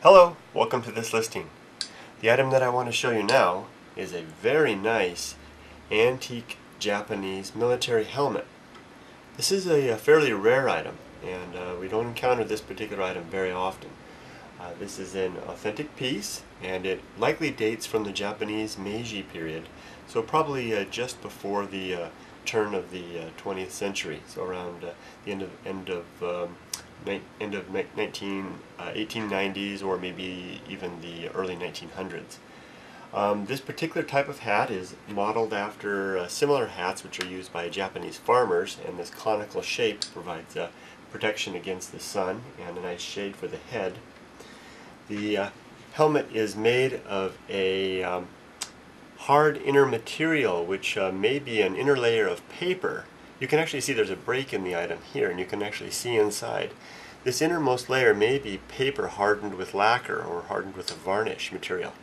Hello, welcome to this listing. The item that I want to show you now is a very nice antique Japanese military helmet. This is a fairly rare item, and we don't encounter this particular item very often. This is an authentic piece, and it likely dates from the Japanese Meiji period, so probably just before the turn of the 20th century, so around the end of 1890s or maybe even the early 1900s. This particular type of hat is modeled after similar hats which are used by Japanese farmers, and this conical shape provides protection against the sun and a nice shade for the head. The helmet is made of a hard inner material which may be an inner layer of paper. You can actually see there's a break in the item here, and you can actually see inside. This innermost layer may be paper hardened with lacquer or hardened with a varnish material.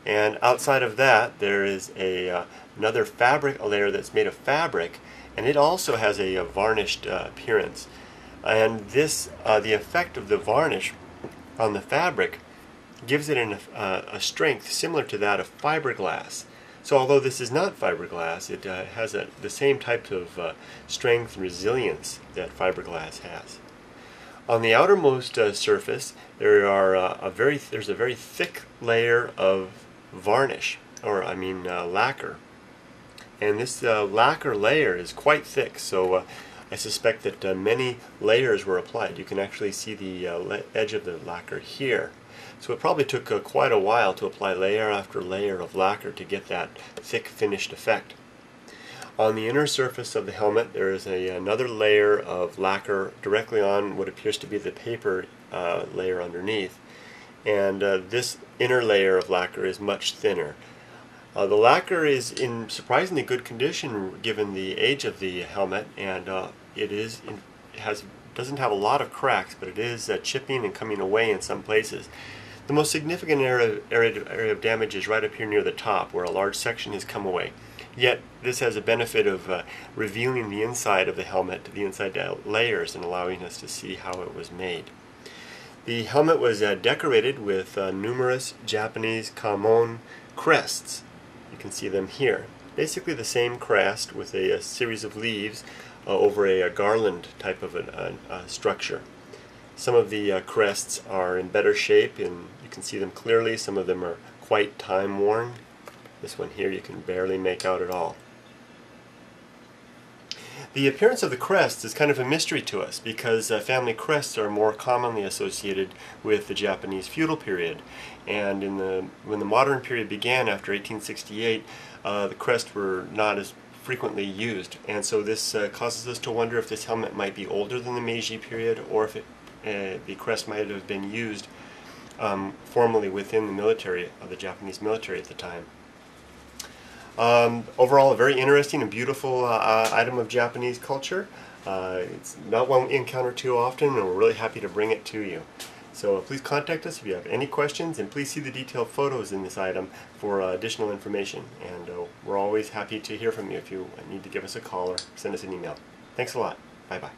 And outside of that there is another fabric, a layer that's made of fabric, and it also has a varnished appearance. And this, the effect of the varnish on the fabric gives it a strength similar to that of fiberglass. So although this is not fiberglass, it has the same type of strength and resilience that fiberglass has. On the outermost surface, there's a very thick layer of varnish, or lacquer. And this lacquer layer is quite thick, so I suspect that many layers were applied. You can actually see the edge of the lacquer here. So it probably took quite a while to apply layer after layer of lacquer to get that thick finished effect. On the inner surface of the helmet there is another layer of lacquer directly on what appears to be the paper layer underneath. And this inner layer of lacquer is much thinner. The lacquer is in surprisingly good condition given the age of the helmet, and doesn't have a lot of cracks, but it is chipping and coming away in some places. The most significant area of damage is right up here near the top, where a large section has come away. Yet this has a benefit of revealing the inside of the helmet, the inside layers, and allowing us to see how it was made. The helmet was decorated with numerous Japanese kamon crests. You can see them here. Basically the same crest with a series of leaves over a garland type of a structure. Some of the crests are in better shape, and you can see them clearly. Some of them are quite time-worn. This one here you can barely make out at all. The appearance of the crests is kind of a mystery to us, because family crests are more commonly associated with the Japanese feudal period. And when the modern period began after 1868, the crests were not as frequently used. And so this causes us to wonder if this helmet might be older than the Meiji period, or if the crest might have been used formally within the military, of the Japanese military at the time. Overall, a very interesting and beautiful item of Japanese culture. It's not one we encounter too often, and we're really happy to bring it to you. So please contact us if you have any questions, and please see the detailed photos in this item for additional information. And we're always happy to hear from you if you need to give us a call or send us an email. Thanks a lot. Bye-bye.